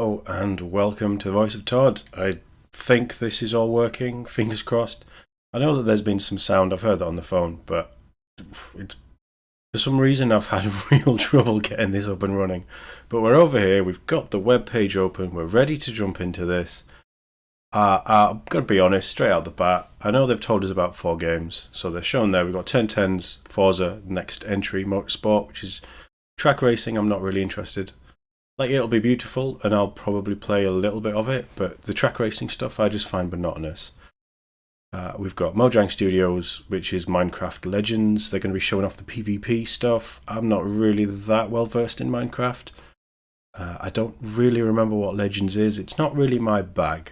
Hello and welcome to the Voice of Todd. I think this is all working, fingers crossed. I know that there's been some sound, I've heard that on the phone, but for some reason I've had real trouble getting this up and running. But we're over here, we've got the web page open, we're ready to jump into this. I'm going to be honest, straight out the bat, I know they've told us about 4 games, so they're shown there. We've got 1010's Forza, next entry, Motorsport, which is track racing. I'm not really interested. Like, it'll be beautiful, and I'll probably play a little bit of it, but the track racing stuff I just find monotonous. We've got Mojang Studios, which is Minecraft Legends. They're going to be showing off the PvP stuff. I'm not really that well versed in Minecraft. I don't really remember what Legends is. It's not really my bag.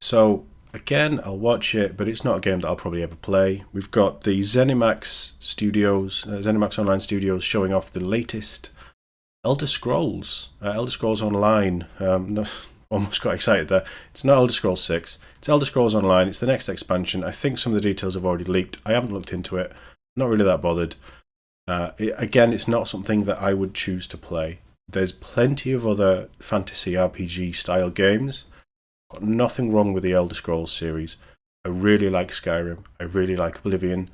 So, again, I'll watch it, but it's not a game that I'll probably ever play. We've got the ZeniMax Studios, ZeniMax Online Studios showing off the latest Elder Scrolls Online. Almost got excited there. It's not Elder Scrolls 6. It's Elder Scrolls Online. It's the next expansion. I think some of the details have already leaked. I haven't looked into it. Not really that bothered. Again, it's not something that I would choose to play. There's plenty of other fantasy RPG style games. Got nothing wrong with the Elder Scrolls series. I really like Skyrim. I really like Oblivion.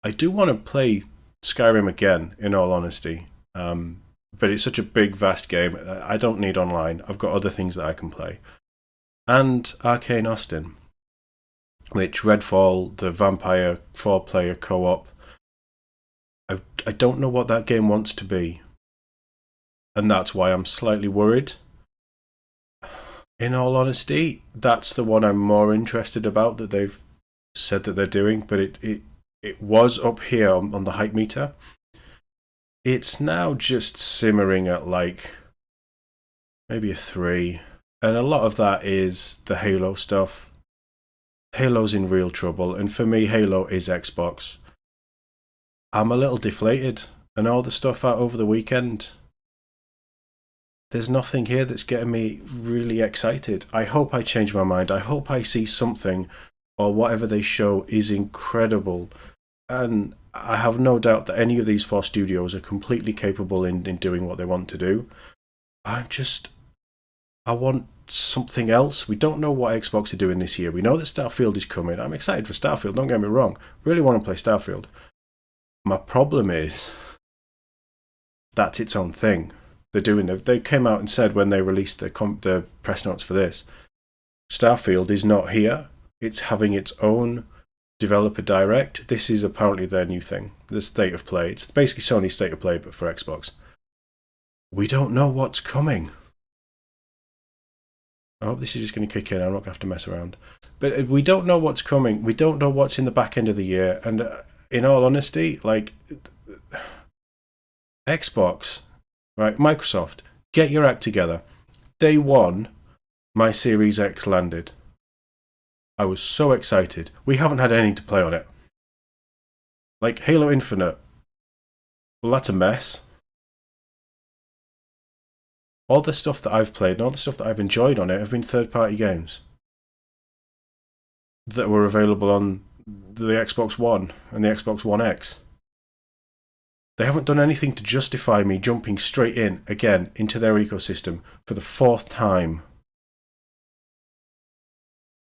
I do want to play Skyrim again, in all honesty. But it's such a big, vast game. I don't need online. I've got other things that I can play. And Arcane Austin, which Redfall, the vampire 4-player co-op. I don't know what that game wants to be. And that's why I'm slightly worried. In all honesty, that's the one I'm more interested about that they've said that they're doing. But it was up here on the hype meter. It's now just simmering at like maybe a 3. And a lot of that is the Halo stuff. Halo's in real trouble. And for me, Halo is Xbox. I'm a little deflated. And all the stuff out over the weekend, there's nothing here that's getting me really excited. I hope I change my mind. I hope I see something or whatever they show is incredible. And I have no doubt that any of these 4 studios are completely capable in doing what they want to do. I want something else. We don't know what Xbox are doing this year. We know that Starfield is coming. I'm excited for Starfield, don't get me wrong. Really want to play Starfield. My problem is that's its own thing. They came out and said when they released the press notes for this, Starfield is not here. It's having its own developer direct. This is apparently their new thing, the state of play. It's basically Sony's state of play, but for Xbox. We don't know what's coming. I hope this is just going to kick in. I'm not going to have to mess around. But we don't know what's coming. We don't know what's in the back end of the year. And in all honesty, like, Xbox, right, Microsoft, get your act together. Day 1, my Series X landed. I was so excited. We haven't had anything to play on it. Like Halo Infinite. Well, that's a mess. All the stuff that I've played and all the stuff that I've enjoyed on it have been third-party games that were available on the Xbox One and the Xbox One X. They haven't done anything to justify me jumping straight in, again, into their ecosystem for the 4th time.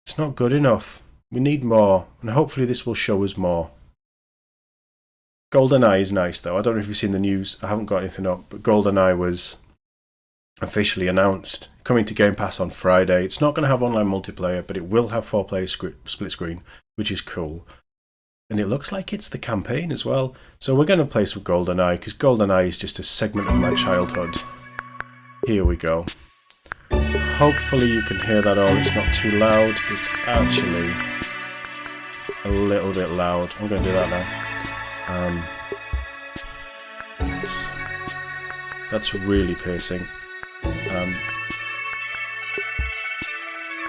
It's not good enough. We need more, and hopefully this will show us more. GoldenEye is nice, though. I don't know if you've seen the news. I haven't got anything up, but GoldenEye was officially announced. Coming to Game Pass on Friday. It's not going to have online multiplayer, but it will have 4-player split screen, which is cool. And it looks like it's the campaign as well. So we're going to play some GoldenEye, because GoldenEye is just a segment of my childhood. Here we go. Hopefully you can hear that all. It's not too loud. It's actually a little bit loud. I'm going to do that now. That's really piercing.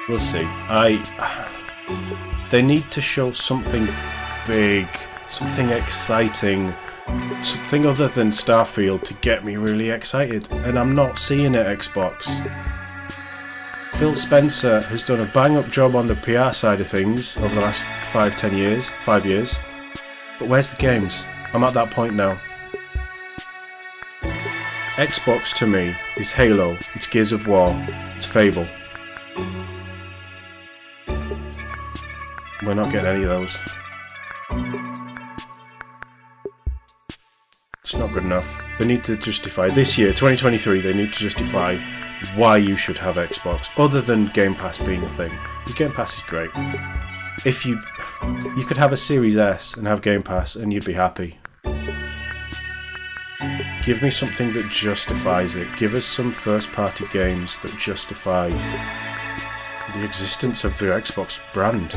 We'll see. They need to show something big, something exciting, something other than Starfield to get me really excited. And I'm not seeing it, Xbox. Phil Spencer has done a bang-up job on the PR side of things over the last 5 years. But where's the games? I'm at that point now. Xbox to me is Halo, it's Gears of War, it's Fable. We're not getting any of those. It's not good enough. They need to justify, this year, 2023, they need to justify why you should have Xbox, other than Game Pass being a thing. Because Game Pass is great. If you could have a Series S and have Game Pass and you'd be happy. Give me something that justifies it. Give us some first-party games that justify the existence of the Xbox brand.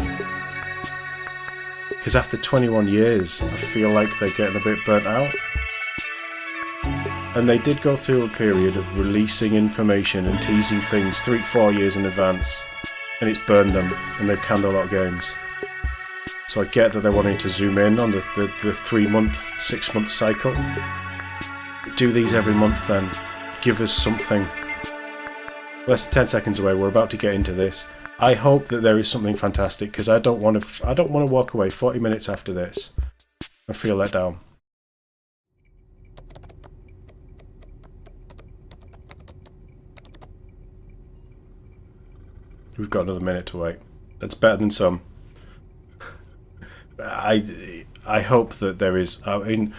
Because after 21 years, I feel like they're getting a bit burnt out. And they did go through a period of releasing information and teasing things 3-4 years in advance, and it's burned them, and they've canned a lot of games. So I get that they're wanting to zoom in on the 3-month, 6-month cycle. Do these every month then. Give us something. Less than 10 seconds away, we're about to get into this. I hope that there is something fantastic, because I don't want to walk away 40 minutes after this and feel let down. We've got another minute to wait. That's better than some. I hope that there is. I mean,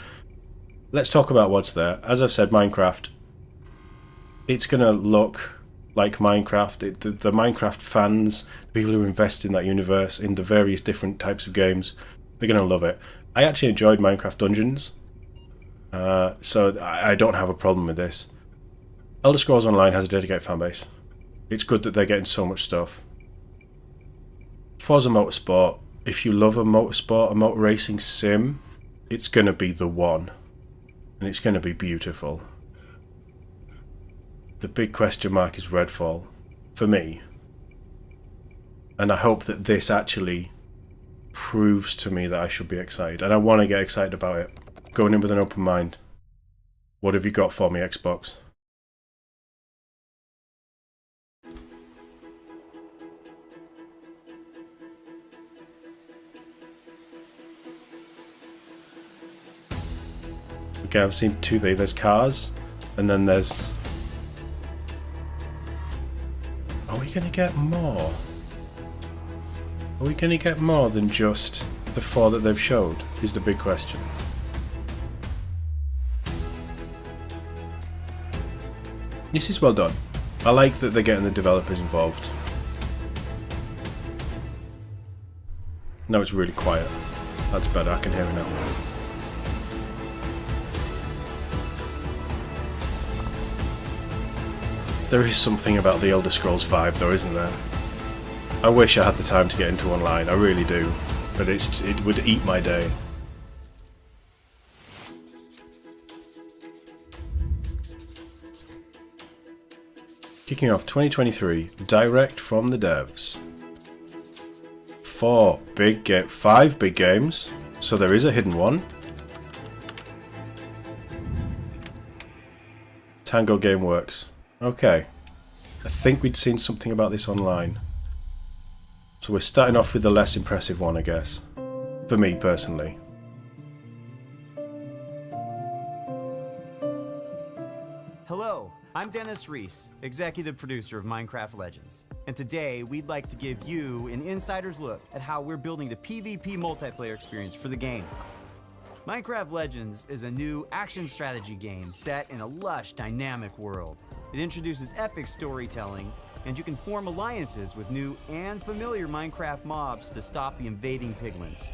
let's talk about what's there. As I've said, Minecraft. It's gonna look like Minecraft. The Minecraft fans, people who invest in that universe, in the various different types of games, they're gonna love it. I actually enjoyed Minecraft Dungeons, so I don't have a problem with this. Elder Scrolls Online has a dedicated fan base. It's good that they're getting so much stuff. Forza Motorsport, if you love a motorsport, a motor racing sim, it's going to be the one. And it's going to be beautiful. The big question mark is Redfall, for me. And I hope that this actually proves to me that I should be excited. And I want to get excited about it. Going in with an open mind. What have you got for me, Xbox? Okay, I've seen two there. There's cars, and then there's... Are we going to get more? Are we going to get more than just the 4 that they've showed, is the big question. This is well done. I like that they're getting the developers involved. Now it's really quiet. That's better, I can hear it now. There is something about the Elder Scrolls vibe though, isn't there? I wish I had the time to get into online, I really do. But it would eat my day. Kicking off 2023, direct from the devs. 5 big games, so there is a hidden one. Tango Gameworks. Okay. I think we'd seen something about this online. So we're starting off with the less impressive one, I guess. For me, personally. Hello, I'm Dennis Reese, executive producer of Minecraft Legends. And today, we'd like to give you an insider's look at how we're building the PvP multiplayer experience for the game. Minecraft Legends is a new action strategy game set in a lush, dynamic world. It introduces epic storytelling, and you can form alliances with new and familiar Minecraft mobs to stop the invading piglins.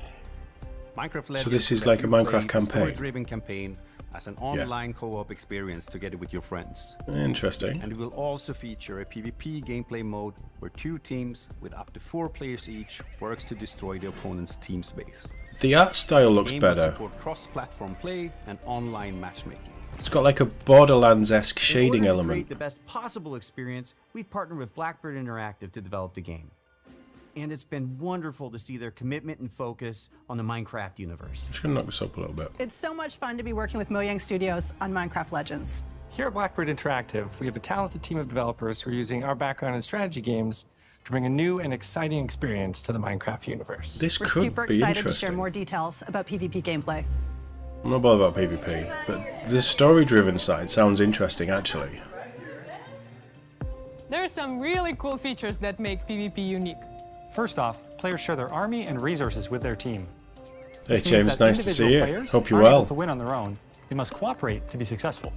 Minecraft Legends so this is like a Minecraft campaign. Story-driven campaign as an online co-op experience together with your friends. Interesting. And it will also feature a PvP gameplay mode where 2 teams with up to 4 players each works to destroy the opponent's team space. The art style looks the game better. will support cross-platform play and online matchmaking. It's got like a Borderlands-esque shading In order to element. create the best possible experience, we've partnered with Blackbird Interactive to develop the game. And it's been wonderful to see their commitment and focus on the Minecraft universe. I'm just going to knock this up a little bit. It's so much fun to be working with Mojang Studios on Minecraft Legends. Here at Blackbird Interactive, we have a talented team of developers who are using our background in strategy games to bring a new and exciting experience to the Minecraft universe. This We're could super be excited to interesting. share more details about PvP gameplay. I'm not bothered about PvP, but the story-driven side sounds interesting, actually. There are some really cool features that make PvP unique. First off, players share their army and resources with their team. Hey This means James, that nice to individual see you. players Hope you're aren't able well. to win on their own. They must cooperate to be successful.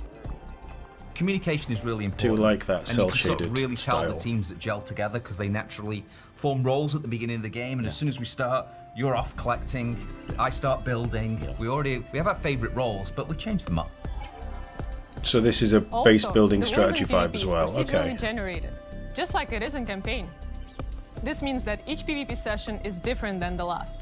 Communication is really Do important. like that and you can sort cel-shaded of really tell style. the teams that gel together because they naturally form roles at the beginning of the game, and as soon as we start, you're off collecting, I start building. We have our favourite roles, but we change them up. So this is a Also, base building the strategy world in vibe PvP as is well. procedurally Okay. generated, just like it is in campaign. This means that each PvP session is different than the last.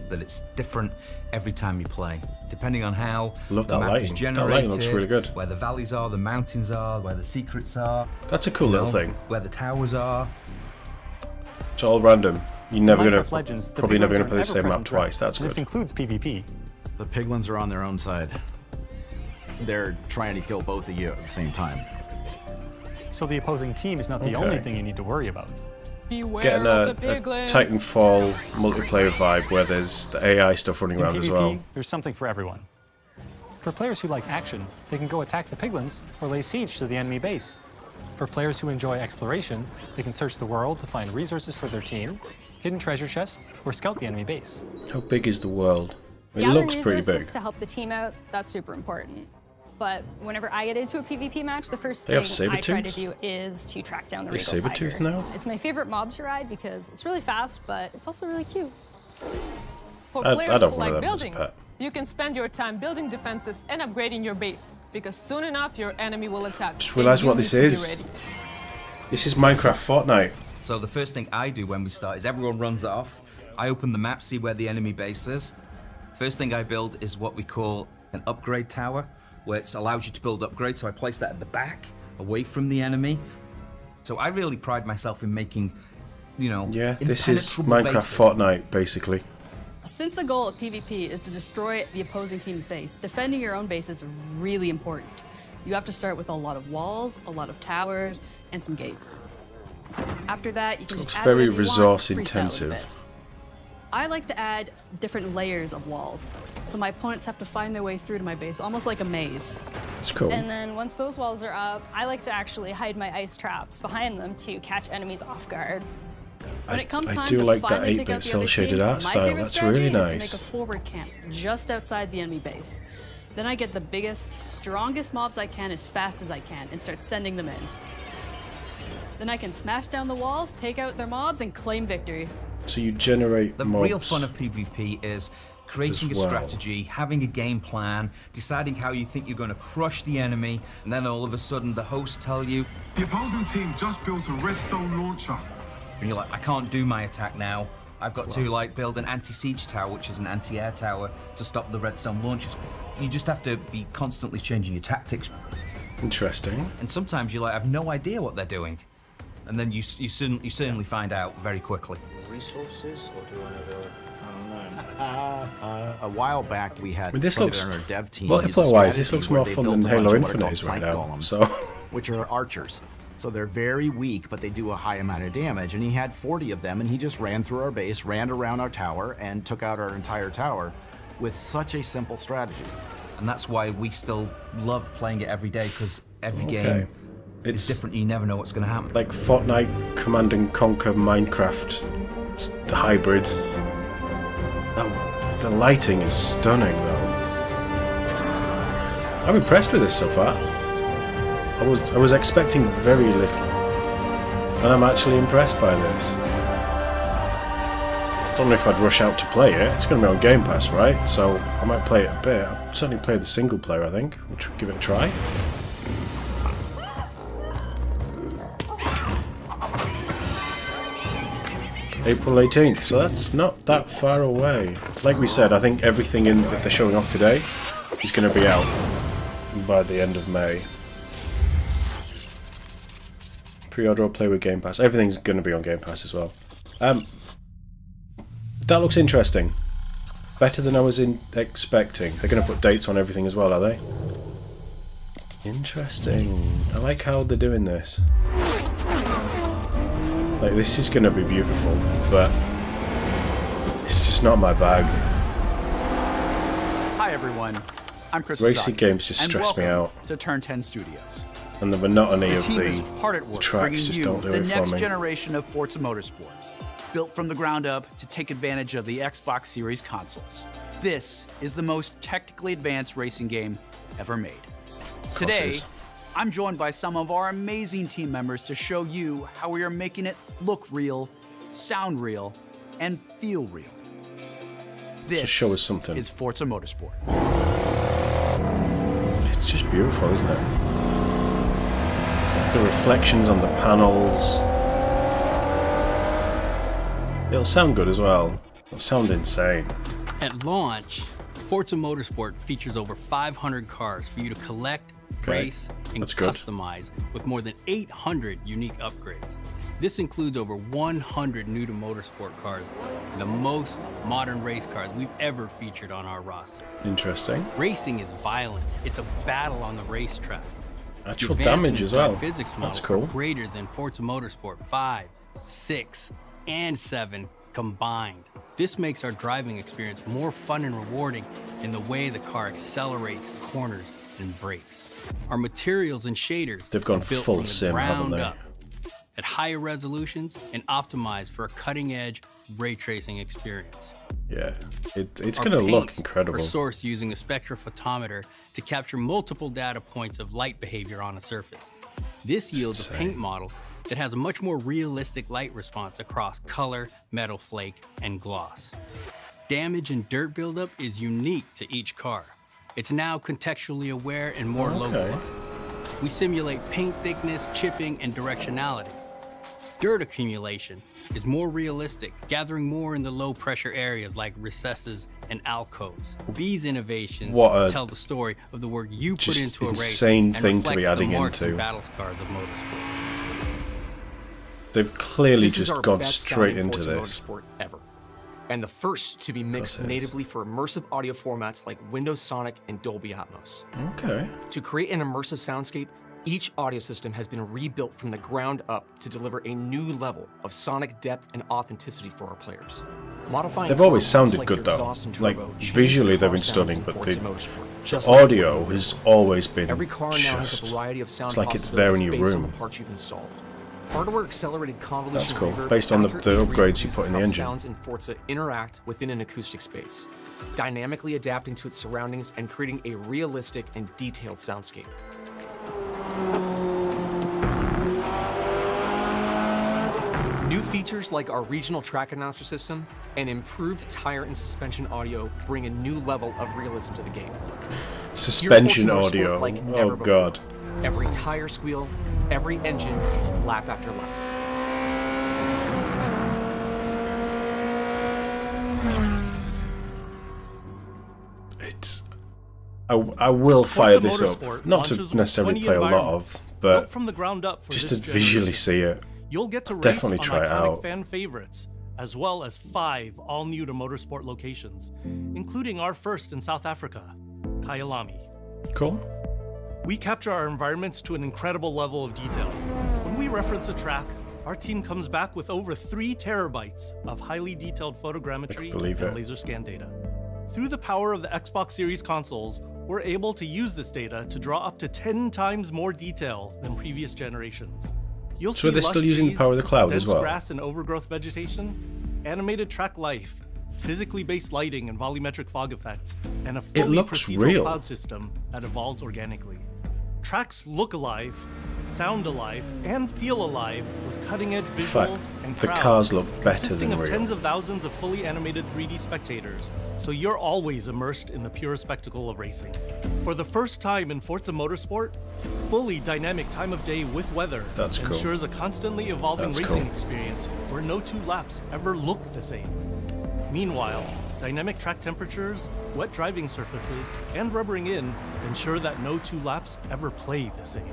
That it's different every time you play, depending on how Love the that map is lighting. That generated, lighting looks really good. where the valleys are, the mountains are, where the secrets are. That's a cool you little know, thing. Where the towers are. It's all random. You're never In gonna Minecraft Legends, the probably never piglins gonna are play the same map ever-present threat, twice. That's and This good. includes PvP. The piglins are on their own side. They're trying to kill both of you at the same time. So the opposing team is not the Okay. only thing you need to worry about. Beware Getting of the a piglins. Titanfall multiplayer vibe where there's the AI stuff running In around PvP, as well. there's something for everyone. For players who like action, they can go attack the piglins or lay siege to the enemy base. For players who enjoy exploration, they can search the world to find resources for their team, hidden treasure chests, or scout the enemy base. How big is the world? It Gathering looks pretty resources big. to help the team out, that's super important. But whenever I get into a PvP match, the first They have thing I try to saber-tooths? do is to track down the They Regal saber-tooth Tiger. now? It's my favorite mob to ride because it's really fast, but it's also really cute. For I'd players have who one of like them as a building, pet. you can spend your time building defenses and upgrading your base, because soon enough your enemy will attack. Just and realised you what need this to be is. ready. This is Minecraft Fortnite. So the first thing I do when we start is everyone runs off. I open the map, see where the enemy base is. First thing I build is what we call an upgrade tower, where it allows you to build upgrades. So I place that at the back, away from the enemy. So I really pride myself in making, Yeah, this is impenetrable Minecraft bases. Fortnite, basically. Since the goal of PvP is to destroy the opposing team's base, defending your own base is really important. You have to start with a lot of walls, a lot of towers, and some gates. After that, you can It's just add very whatever you want, resource freestyle it a intensive. bit. I like to add different layers of walls, so my opponents have to find their way through to my base, almost like a maze. It's cool. And then once those walls are up, I like to actually hide my ice traps behind them to catch enemies off guard. When it comes I time do to like that finally take 8-bit out the other cel-shaded team, art my style. favorite That's strategy really is to nice. make a forward camp just outside the enemy base. Then I get the biggest, strongest mobs I can as fast as I can and start sending them in. Then I can smash down the walls, take out their mobs, and claim victory. So you generate The mobs. real fun of PvP is creating a as well. strategy, having a game plan, deciding how you think you're going to crush the enemy, and then all of a sudden the hosts tell you, The opposing team just built a redstone launcher. and you're like, I can't do my attack now. I've got to build an anti-siege tower, which is an anti-air tower, to stop the redstone launchers. You just have to be constantly changing your tactics. Interesting. And sometimes you have no idea what they're doing. And then you certainly find out very quickly. Resources, or do I have A while back, we had This somebody looks, on our dev team. well, use a player-wise, this strategy looks where more they fun built than a bunch Halo of what are Infinite called is right plank now. golems, So which are archers. So they're very weak, but they do a high amount of damage. And he had 40 of them, and he just ran through our base, ran around our tower, and took out our entire tower with such a simple strategy. And that's why we still love playing it every day, because every Okay. game it's is different. You never know what's going to happen. like Fortnite, Command and Conquer, Minecraft, it's the hybrid. The lighting is stunning, though. I'm impressed with this so far. I was expecting very little, and I'm actually impressed by this. Don't know if I'd rush out to play it. It's going to be on Game Pass, right? So I might play it a bit. I'll certainly play the single player, I think. We'll give it a try. April 18th, so that's not that far away. Like we said, I think everything that they're showing off today is going to be out by the end of May. Pre-order or play with Game Pass. Everything's going to be on Game Pass as well. That looks interesting. Better than I was expecting. They're going to put dates on everything as well, are they? Interesting. I like how they're doing this. Like, this is going to be beautiful, but it's just not my bag. Hi Hi everyone, I'm Chris Racing Sasaki, games just and stress me welcome out. to Turn 10 Studios. And the monotony The of team is the hard at work tracks bringing just you don't do the it for next me. generation of Forza Motorsport, built from the ground up to take advantage of the Xbox Series consoles. This is the most technically advanced racing game ever made. Today, I'm joined by some of our amazing team members to show you how we are making it look real, sound real, and feel real. This show us something. is Forza Motorsport. It's just beautiful, isn't it? The reflections on the panels. It'll sound good as well. It'll sound insane. At launch, Forza Motorsport features over 500 cars for you to collect, race, and customize with more than 800 unique upgrades. This includes over 100 new to motorsport cars, the most modern race cars we've ever featured on our roster. Interesting. Racing is violent. It's a battle on the racetrack. Actual damage as well. Physics That's models cool. are greater than Forza Motorsport 5, 6, and 7 combined. This makes our driving experience more fun and rewarding in the way the car accelerates, corners, and brakes. Our materials and shaders They've gone are built full from the sim, haven't ground they? up at higher resolutions and optimized for a cutting-edge ray tracing experience. Yeah, it's Our going to look paints incredible. are sourced using a spectrophotometer to capture multiple data points of light behavior on a surface. This yields a paint model that has a much more realistic light response across color, metal flake, and gloss. Damage and dirt buildup is unique to each car. It's now contextually aware and more localized. We simulate paint thickness, chipping, and directionality. Dirt accumulation is more realistic, gathering more in the low-pressure areas like recesses and alcoves. These innovations tell the story of the work you put just into a race insane and thing to be reflects the adding marks and into. battle scars of motorsport. They've clearly This is just our gone best straight sounding into Forza this. Motorsport ever, and the first to be mixed natively for immersive audio formats like Windows Sonic and Dolby Atmos. Okay. To create an immersive soundscape, each audio system has been rebuilt from the ground up to deliver a new level of sonic depth and authenticity for our players. Modifying They've always car sounded like good your though. exhaust and Like turbo change visually the they've car been sounds stunning, in but Forza the Motorsport, just like audio has always been every car now has a just. variety of sound It's like it's there in your possibilities based on room. the parts you've installed. Hardware accelerated convolution That's cool. reverb Based on the accurately upgrades you put in the reproduces engine. how sounds in Forza interact within an acoustic space, dynamically adapting to its surroundings and creating a realistic and detailed soundscape. New features like our regional track announcer system and improved tire and suspension audio bring a new level of realism to the game. Suspension Hear Forza audio. Motorsport like never Oh before. god. Every tire squeal, every engine, lap after lap. It's. I will fire Forza this Motorsport up. Not to launches with necessarily 20 play a lot environments, of, built but from the ground up for just to this visually generation. see it. You'll get to I'll race definitely on try it iconic out. fan favorites, as well as 5 all-new to motorsport locations, including our first in South Africa, Kyalami. Cool. We capture our environments to an incredible level of detail. When we reference a track, our team comes back with over 3 terabytes of highly detailed photogrammetry believe and it. laser scan data. Through the power of the Xbox Series consoles, we're able to use this data to draw up to 10 times more detail than previous generations. You'll So see they're still lush using the trees, power of the cloud as dense well? grass and overgrowth vegetation, animated track life, physically based lighting and volumetric fog effects, and a fully looks procedural real. cloud system that evolves organically. Tracks look alive, sound alive, and feel alive with cutting-edge In fact, visuals and the crowds cars look better consisting than of real. tens of thousands of fully animated 3D spectators, so you're always immersed in the pure spectacle of racing. For the first time in Forza Motorsport, fully dynamic time of day with weather That's cool. ensures a constantly evolving That's racing cool. experience where no 2 laps ever look the same. Meanwhile, dynamic track temperatures, wet driving surfaces, and rubbering in ensure that no 2 laps ever play the same.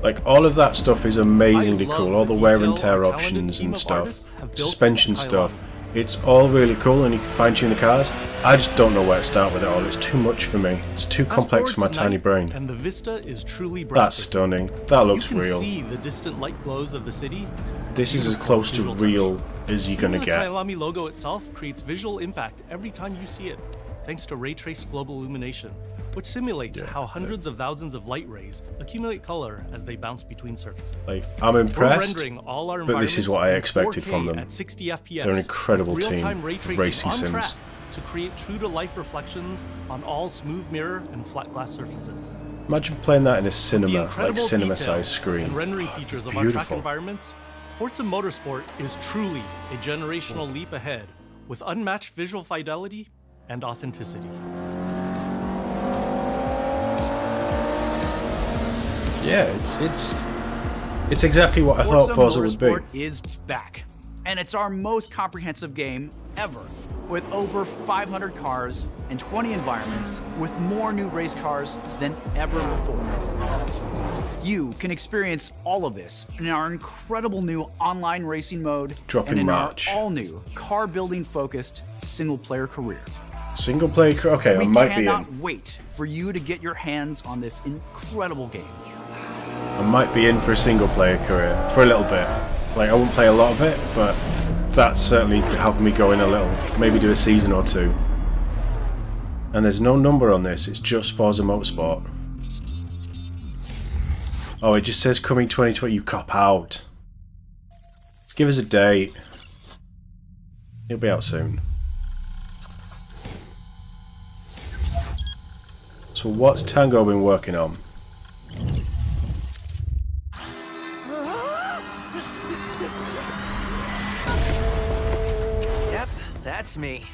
Like all of that stuff is amazingly I love cool. All the the wear and detail tear our talented options team and of stuff, artists have built suspension at stuff. Kyalami. It's all really cool, and you can fine tune the cars. I just don't know where to start with it all. It's too much for me. It's too complex for my tiny brain. And the vista is truly That's breathtaking. stunning. That looks you can real. see the distant light glows of the city. This is as close to real as you're gonna The get. Kyalami logo itself creates visual impact every time you see it. thanks to ray-traced global illumination, which simulates how hundreds of thousands of light rays accumulate color as they bounce between surfaces. Like, I'm impressed, We're rendering all our but this is what I environments in expected 4K from them. at 60 FPS, They're an incredible with team real-time ray for tracing racing on sims. track to create true-to-life reflections on all smooth mirror and flat glass surfaces. Imagine playing that in a With the cinema, like incredible cinema-sized detail screen. and rendering features of our track Beautiful. environments, Forza Motorsport is truly a generational leap ahead with unmatched visual fidelity and authenticity. Yeah, it's exactly what I thought Forza would be. Motorsport is back, and it's our most comprehensive game ever, with over 500 cars and 20 environments, with more new race cars than ever before. You can experience all of this in our incredible new online racing mode Drop and in in March. our all-new car-building focused single-player career. Single player, okay, We I might be cannot in. wait for you to get your hands on this incredible game. I might be in for a single player career for a little bit. Like, I won't play a lot of it, but that's certainly have me going a little. Maybe do a season or two. And there's no number on this, it's just Forza Motorsport. Oh, it just says coming 2020, you cop out. Give us a date. It'll be out soon. So what's Tango been working on? Yep, that's me.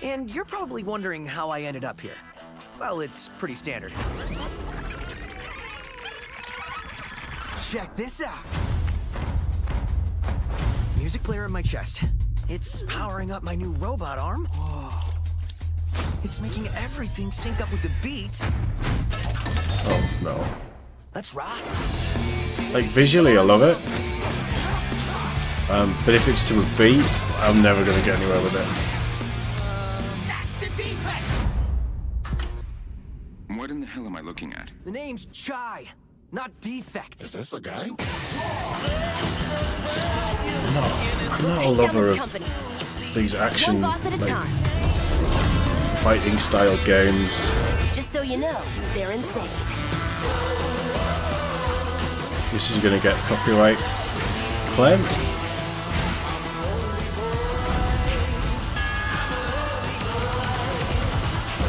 And you're probably wondering how I ended up here. Well, it's pretty standard. Check this out. Music player in my chest. It's powering up my new robot arm. Whoa. It's making everything sync up with the beat. Oh no. Let's rock. Like, visually I love it. But if it's to a beat, I'm never going to get anywhere with it. That's the defect. What in the hell am I looking at? The name's Chai, not Defect. Is this the guy? I'm not a lover of these action, like, fighting style games. Just so you know, they're insane. This is going to get copyright claim.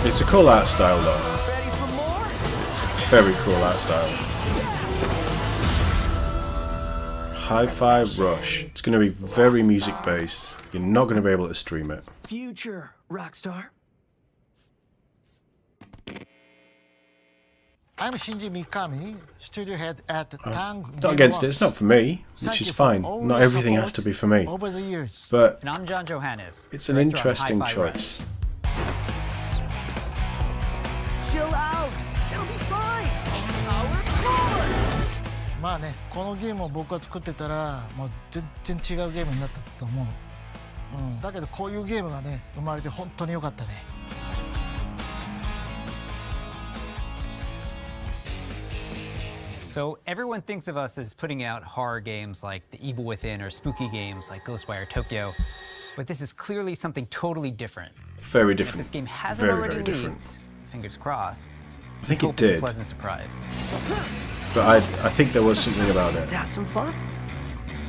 It's a cool art style though. It's a very cool art style. Hi-Fi Rush. It's going to be very music based. You're not going to be able to stream it. Future Rockstar. I'm Shinji Mikami, studio head at Tang. Not against it. It's not for me, which is fine. Not everything has to be for me. Over the years. But And I'm John Johannes. it's an director on interesting Hi-Fi Rush. choice. Chill out. It'll be fine. Our core. まあね、このゲームを僕が作ってたら、もう全然違うゲームになったと思う。だけどこういうゲームがね、生まれて本当に良かったね。So everyone thinks of us as putting out horror games like The Evil Within or spooky games like Ghostwire Tokyo, but this is clearly something totally different. Very If different. this game hasn't Very, already very different. leaked, fingers crossed. I think we it hope it's did. a pleasant surprise. But I think there was something about Let's it. have some fun.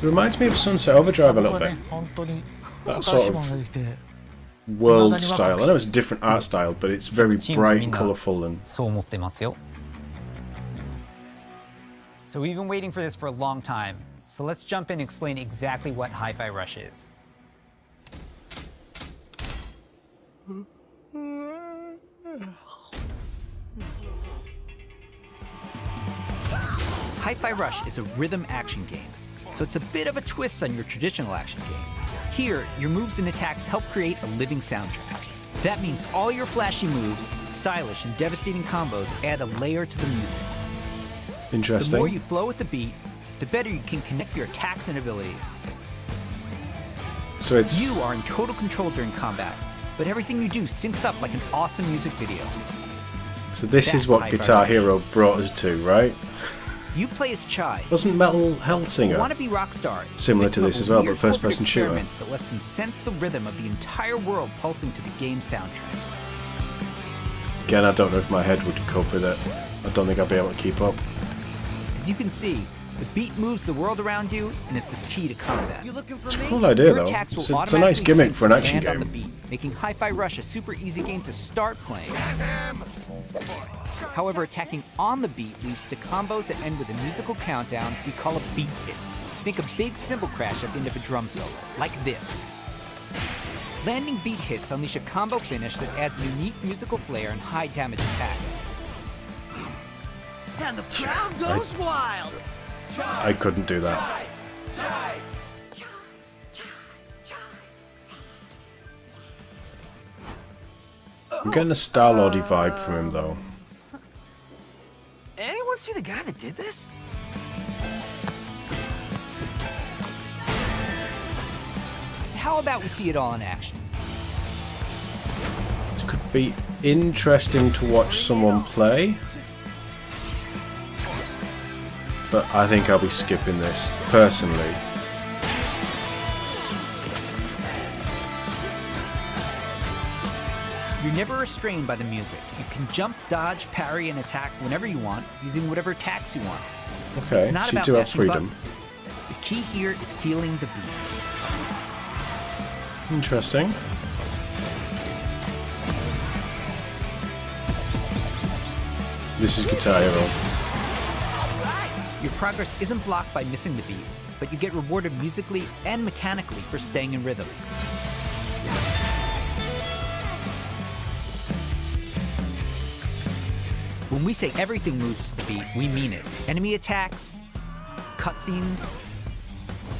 It reminds me of Sunset Overdrive a little 僕は bit. ね、本当に That 新し sort いもの of ができて、 world style. I know it's a different art style, but it's very チーム bright みん and な colourful and そう思ってますよ。So we've been waiting for this for a long time. So let's jump in and explain exactly what Hi-Fi Rush is. Hi-Fi Rush is a rhythm action game, so it's a bit of a twist on your traditional action game. Here, your moves and attacks help create a living soundtrack. That means all your flashy moves, stylish and devastating combos add a layer to the music. The more interesting. you flow with the beat, the better you can connect your attacks and abilities. So it's You are in total control during combat, but everything you do syncs up like an awesome music video. so this is That's what Hi-Fi Guitar Rush. Hero brought us to, right? You play as Chai. Wasn't Metal You Hellsinger want to be Rockstar. similar to Victim this of as a well, weird but first-person corporate shooter? experiment that lets him sense the rhythm of the entire world pulsing to the game's soundtrack. Again, I don't know if my head would cope with it. I don't think I'd be able to keep up. As you can see, the beat moves the world around you, and it's the key to combat. It's a cool idea, though. It's a nice gimmick for an action On the game. beat, making Hi-Fi Rush a super easy game to start playing. However, attacking on the beat leads to combos that end with a musical countdown we call a beat hit. Think a big cymbal crash at the end of a drum solo, like this. Landing beat hits unleash a combo finish that adds unique musical flair and high damage attacks. And the crowd goes wild. I couldn't do that. I'm getting a Star-Lord-y vibe from him, though. Anyone see the guy that did this? How about we see it all in action? It could be interesting to watch someone play, but I think I'll be skipping this, personally. You're never restrained by the music. You can jump, dodge, parry, and attack whenever you want, using whatever attacks you want. Okay, It's not so you about do have mashing freedom. buttons. The key here is feeling the beat. Interesting. This is Guitar Hero. Your progress isn't blocked by missing the beat, but you get rewarded musically and mechanically for staying in rhythm. When we say everything moves to the beat, we mean it. Enemy attacks, cutscenes,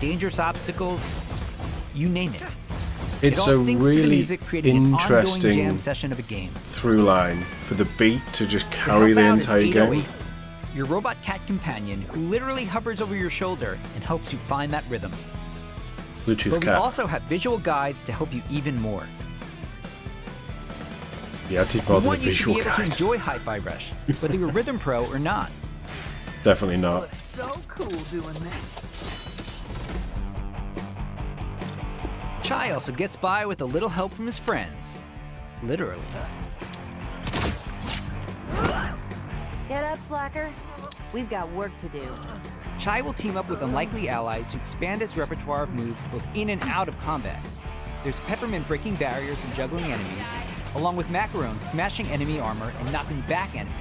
dangerous obstacles, you name it. It's It a all syncs to the really music, creating an ongoing interesting jam session of a game. through line for the beat to just To carry help the out is entire game. 808, your robot cat companion who literally hovers over your shoulder and helps you find that rhythm. Bluetooth But we cat. also have visual guides to help you even more. Yeah, it is We more than a want you to visual be able to guide. enjoy Hi-Fi Rush, whether you're a rhythm pro or not. Definitely not. Looks so cool doing this. Chai also gets by with a little help from his friends. Literally. Get up, slacker. We've got work to do. Chai will team up with unlikely allies who expand his repertoire of moves both in and out of combat. There's Peppermint breaking barriers and juggling enemies, along with Macaron smashing enemy armor and knocking back enemies.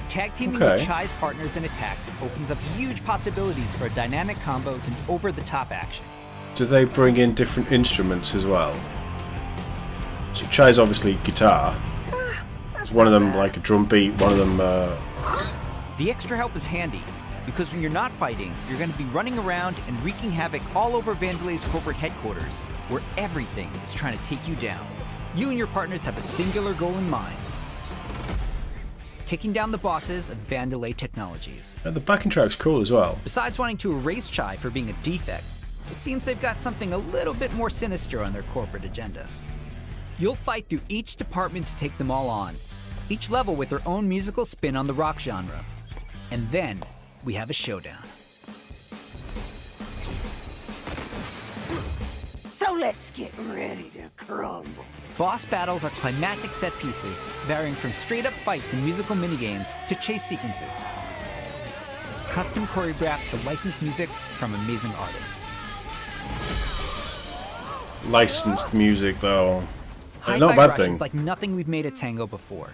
Tag teaming with Okay. Chai's partners and attacks opens up huge possibilities for dynamic combos and over-the-top action. Do they bring in different instruments as well? So Chai's obviously guitar. Is one of them like a drum beat, one of them The extra help is handy, because when you're not fighting, you're going to be running around and wreaking havoc all over Vandelay's corporate headquarters, where everything is trying to take you down. You and your partners have a singular goal in mind: taking down the bosses of Vandelay Technologies. the backing track's cool as well. Besides wanting to erase Chai for being a defect, it seems they've got something a little bit more sinister on their corporate agenda. You'll fight through each department to take them all on, each level with their own musical spin on the rock genre. And then we have a showdown. So let's get ready to crumble. Boss battles are climactic set pieces, varying from straight-up fights and musical minigames to chase sequences. Custom choreographed to licensed music from amazing artists. Licensed music though. Hi-Fi Not a bad Rush thing. is like nothing we've made at Tango before.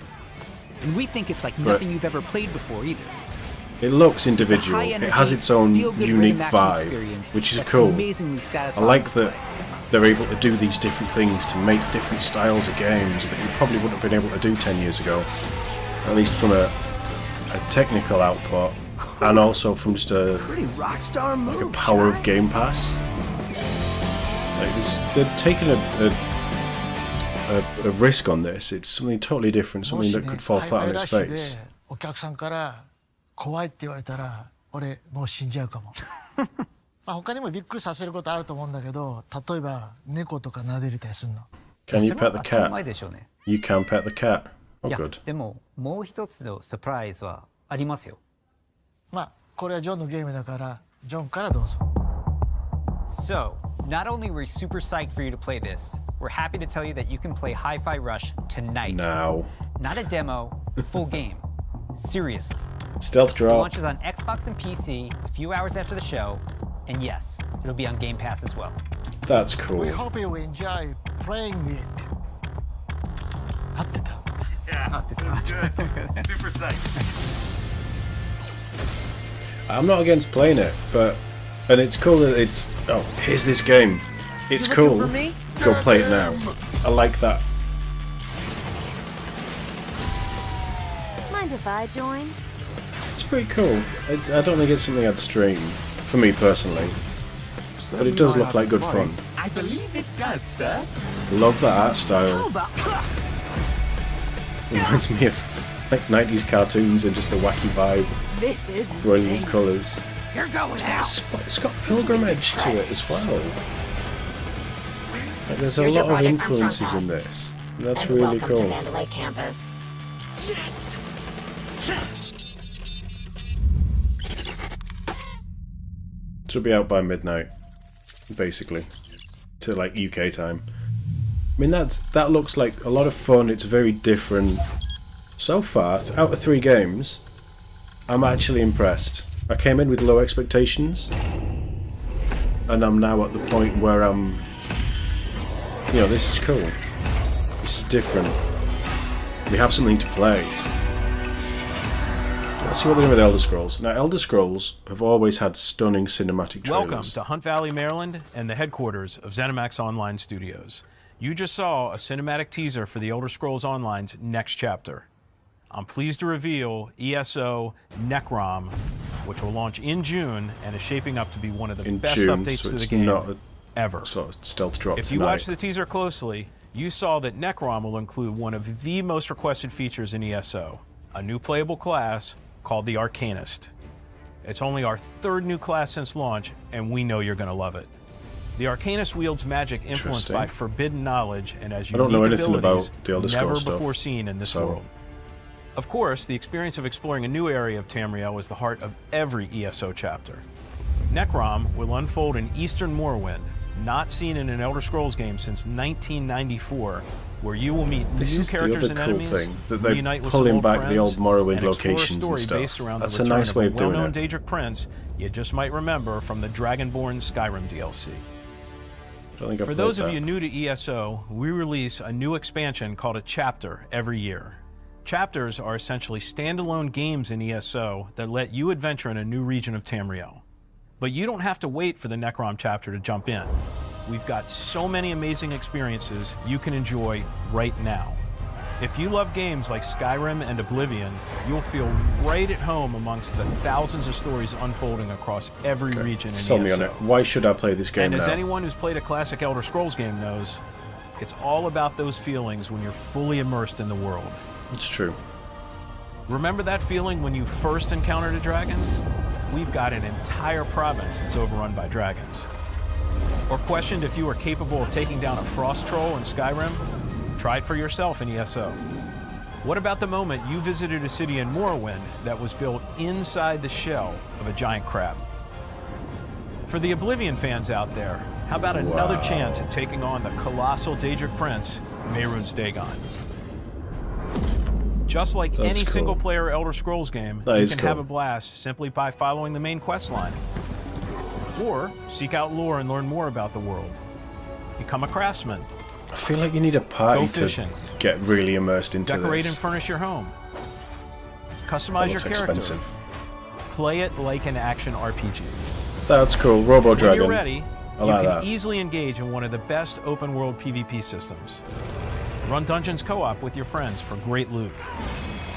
And we think it's like But- nothing you've ever played before either. It looks individual. It high-energy, has its own feel-good unique rhythm action vibe, experience which is that's cool. amazingly I satisfying like to that play. they're able to do these different things to make different styles of games that you probably wouldn't have been able to do 10 years ago. At least from a technical output, and also from just a Pretty rock star move. like a power of Game Pass. Like this, they're taking a risk on this. It's something totally different, something that could fall flat on its face. お客さんから怖いって言われたら俺もう死んじゃうかもまあ他にもびっくりさせることあると思うんだけど、例えば猫とか撫でれたりするの。 Can you pet the 当たり前 cat? でしょうね。 You can pet the cat. い Oh, や good. でももう一つのサプライズはありますよ。まあこれはジョンのゲームだからジョンからどうぞ。 So, Not only are we super psyched for you to play this, we're happy to tell you that you can play Hi-Fi Rush tonight. Now. Not a demo, full game. Seriously. Stealth It drop. launches on Xbox and PC a few hours after the show, and yes, it'll be on Game Pass as well. That's cool. We hope you enjoy playing it. Yeah, that's good. Super psyched. I'm not against playing it, and it's cool that it's. Oh, here's this game. It's cool. Go play it now. I like that. Mind if I join? It's pretty cool. I don't think it's something I'd stream, for me personally. But it does look like good fun. I believe it does, sir. Love that art style. Reminds me of like 90s cartoons and just a wacky vibe. This is Brilliant colours. You're going out. It's got pilgrim edge to it as well. Like, there's a Here's your lot of project from influences Front in this. That's And really welcome cool. to Mandalay Campus. Yes. This will be out by midnight, basically, to like UK time. I mean, that looks like a lot of fun. It's very different. So far, out of 3 games, I'm actually impressed. I came in with low expectations, and I'm now at the point where I'm, you know, this is cool. This is different. We have something to play. Let's see what they're doing with Elder Scrolls. Now, Elder Scrolls have always had stunning cinematic trailers. Welcome to Hunt Valley, Maryland, and the headquarters of ZeniMax Online Studios. You just saw a cinematic teaser for the Elder Scrolls Online's next chapter. I'm pleased to reveal ESO Necrom, which will launch in June and is shaping up to be one of the best updates so to the it's game not a ever. Sort of stealth drop If you tonight. watch the teaser closely, you saw that Necrom will include one of the most requested features in ESO, a new playable class called the Arcanist. It's only our 3rd new class since launch, and we know you're going to love it. The Arcanist wields magic influenced by forbidden knowledge and has I don't know unique anything abilities about the Elder never Scrolls stuff, before seen in this so- world. Of course, the experience of exploring a new area of Tamriel is the heart of every ESO chapter. Necrom will unfold in Eastern Morrowind, not seen in an Elder Scrolls game since 1994, where you will meet This new is the characters other and cool enemies, thing, that they're reunite with pulling some old back friends, the old Morrowind and explore a locations and story stuff. based around That's the a return nice of way a of doing well-known it. Daedric prince you just might remember from the Dragonborn Skyrim DLC. I don't think I've For played those of that. you new to ESO, we release a new expansion called a chapter every year. Chapters are essentially standalone games in ESO that let you adventure in a new region of Tamriel. But you don't have to wait for the Necrom chapter to jump in. We've got so many amazing experiences you can enjoy right now. If you love games like Skyrim and Oblivion, you'll feel right at home amongst the thousands of stories unfolding across every region in Sell me ESO. on it. Why should I play this game And as now? anyone who's played a classic Elder Scrolls game knows, it's all about those feelings when you're fully immersed in the world. It's true. Remember that feeling when you first encountered a dragon? We've got an entire province that's overrun by dragons. Or questioned if you were capable of taking down a frost troll in Skyrim? Try it for yourself in ESO. What about the moment you visited a city in Morrowind that was built inside the shell of a giant crab? For the Oblivion fans out there, how about another chance at taking on the colossal Daedric prince, Mehrunes Dagon? Just like That's any cool. single-player Elder Scrolls game, That you is can have cool. a blast simply by following the main quest line. Or seek out lore and learn more about the world. Become a craftsman. I feel like you need a party Go to fishing. get really immersed into Decorate and this. furnish your home. That Customize your looks character. expensive. Play it like an action RPG. That's cool. Robo When Dragon. you're ready, I you like can that. easily engage in one of the best open-world PvP systems. Run dungeons co-op with your friends for great loot.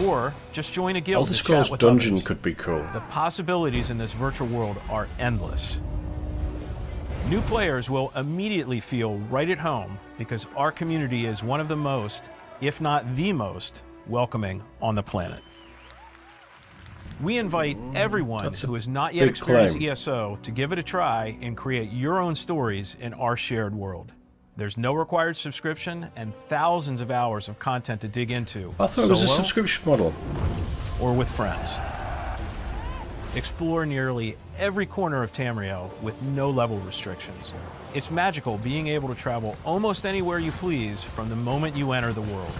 Or just join a guild Elder to Scrolls chat with Dungeon others. could be cool. The possibilities in this virtual world are endless. New players will immediately feel right at home because our community is one of the most, if not the most, welcoming on the planet. We invite everyone That's a who has not yet big experienced claim. ESO to give it a try and create your own stories in our shared world. There's no required subscription and thousands of hours of content to dig into. I thought it was a solo subscription model. or with friends. explore nearly every corner of Tamriel with no level restrictions. It's magical being able to travel almost anywhere you please from the moment you enter the world.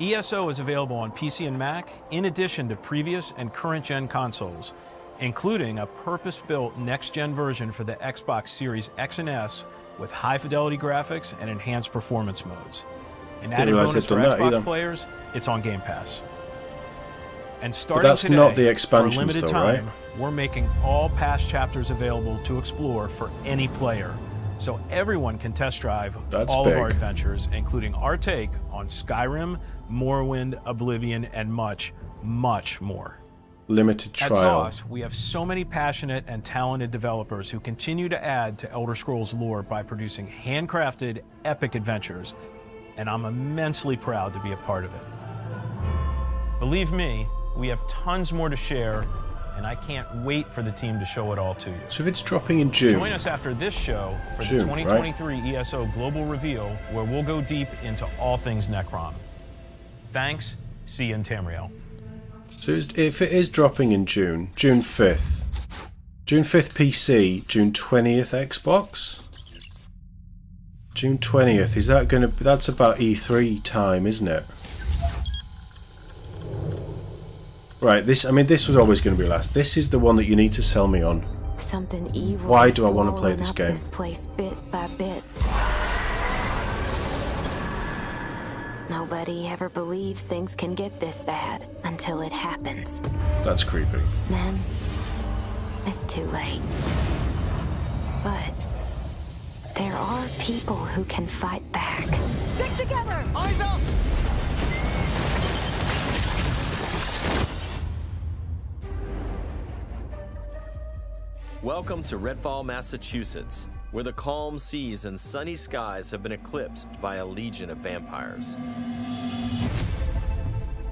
ESO is available on PC and Mac, in addition to previous and current-gen consoles, including a purpose-built next-gen version for the Xbox Series X and S with high-fidelity graphics and enhanced performance modes. An added bonus for Xbox players, it's on Game Pass. And starting that's today, not the for a expansions limited though, time, right? we're making all past chapters available to explore for any player, so everyone can test drive all of our adventures, including our take on Skyrim, Morrowind, Oblivion, and much, much more. Limited trial. At Sauce, we have so many passionate and talented developers who continue to add to Elder Scrolls lore by producing handcrafted, epic adventures, and I'm immensely proud to be a part of it. Believe me, we have tons more to share, and I can't wait for the team to show it all to you. So if it's dropping in June. Join us after this show for the 2023 ESO Global Reveal, where we'll go deep into all things Necrom. Thanks. See you in Tamriel. So if it is dropping in June, June 5th. June 5th PC, June 20th Xbox? June 20th, is that gonna... That's about E3 time, isn't it? Right, this was always going to be last. This is the one that you need to sell me on. Something evil. Why do I want to play this game? This place bit by bit. Nobody ever believes things can get this bad until it happens. That's creepy. Then it's too late. But there are people who can fight back. Stick together! Eyes up! Welcome to Redfall, Massachusetts, where the calm seas and sunny skies have been eclipsed by a legion of vampires.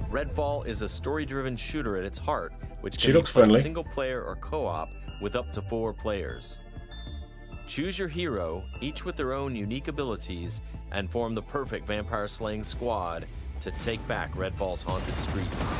Redfall is a story-driven shooter at its heart, which can be played single player or co-op with up to 4 players. Choose your hero, each with their own unique abilities, and form the perfect vampire-slaying squad to take back Redfall's haunted streets.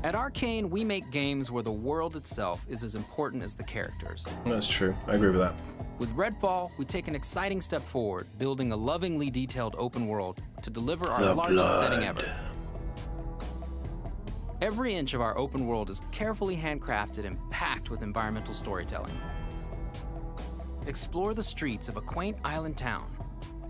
At Arcane, we make games where the world itself is as important as the characters. That's true. I agree with that. With Redfall, we take an exciting step forward, building a lovingly detailed open world to deliver our largest setting ever. Every inch of our open world is carefully handcrafted and packed with environmental storytelling. Explore the streets of a quaint island town.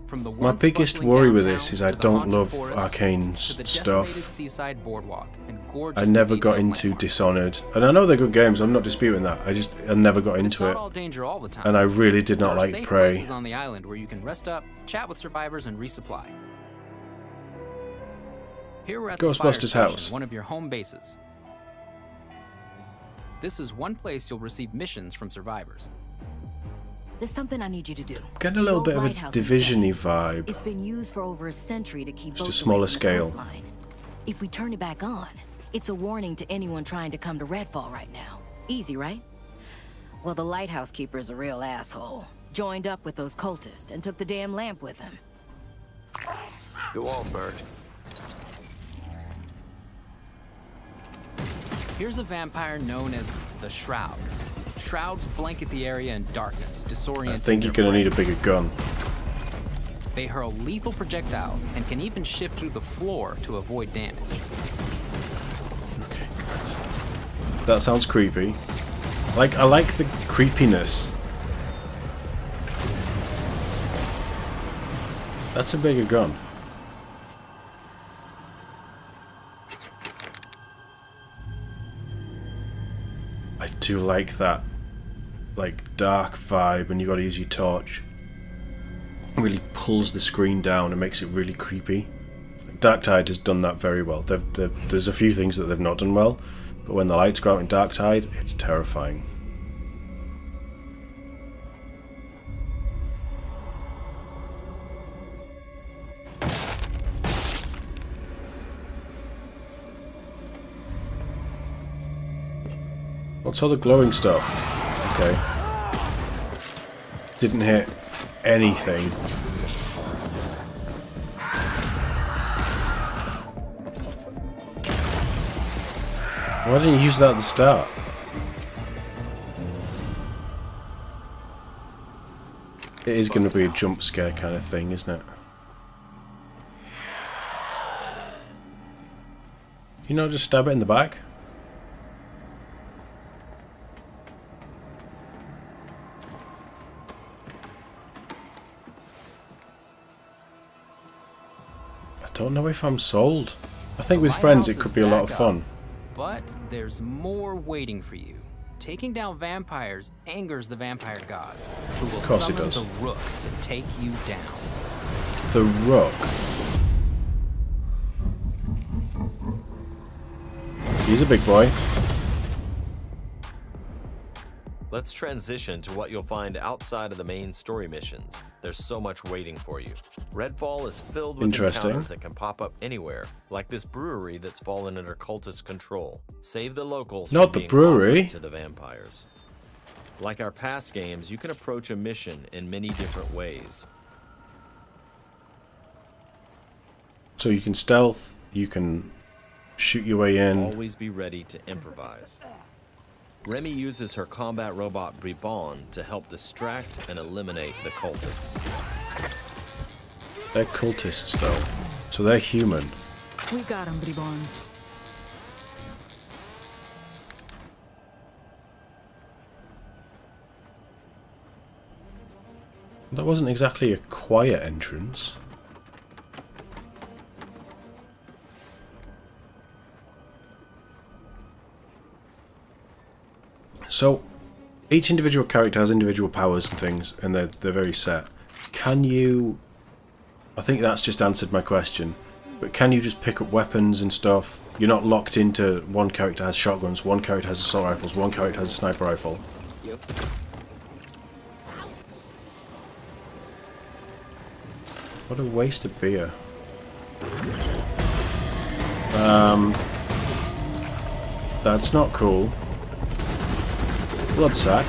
From the My biggest worry with this is I don't love Arcane's stuff. Seaside boardwalk and I never got into Dishonored, and I know they're good games. I'm not disputing that. I never got into it, and I really did not like Prey. Places on the island where you can rest up, chat with survivors, and resupply. Here we're at the Ghostbusters Fire house. Station, one of your home bases. This is one place you'll receive missions from survivors. There's something I need you to do. Getting a little bit of a Division-y vibe. It's been used for over a century to keep Just a boats smaller away from the scale. coastline. If we turn it back on, it's a warning to anyone trying to come to Redfall right now. Easy, right? Well, the lighthouse keeper's a real asshole. Joined up with those cultists and took the damn lamp with him. Go on, Bert. Here's a vampire known as the Shroud. Shrouds blanket the area in darkness, disorienting I think you're their gonna prey. need a bigger gun. They hurl lethal projectiles and can even shift through the floor to avoid damage. That sounds creepy. I like the creepiness. That's a bigger gun. I do like that, dark vibe, and you got to use your torch. It really pulls the screen down and makes it really creepy. Darktide has done that very well. There's a few things that they've not done well, but when the lights go out in Darktide, it's terrifying. What's all the glowing stuff? Okay. Didn't hit anything. Why didn't you use that at the start? It is going to be a jump scare kind of thing, isn't it? You know, just stab it in the back. I don't know if I'm sold. I think with friends it could be a lot of fun. But there's more waiting for you. Taking down vampires angers the vampire gods, who will summon the Rook to take you down. The Rook? He's a big boy. Let's transition to what you'll find outside of the main story missions. There's so much waiting for you. Redfall is filled with encounters that can pop up anywhere, like this brewery that's fallen under cultist control. Save the locals Not the brewery. To the vampires. Like our past games, you can approach a mission in many different ways. So you can stealth, you can shoot your way in. Always be ready to improvise. Remy uses her combat robot Bribon to help distract and eliminate the cultists. They're cultists though, so they're human. We got him, Bribon. That wasn't exactly a quiet entrance. So, each individual character has individual powers and things, and they're very set. Can you... I think that's just answered my question, but can you just pick up weapons and stuff? You're not locked into one character has shotguns, one character has assault rifles, one character has a sniper rifle. Yep. What a waste of beer. That's not cool. Blood sack.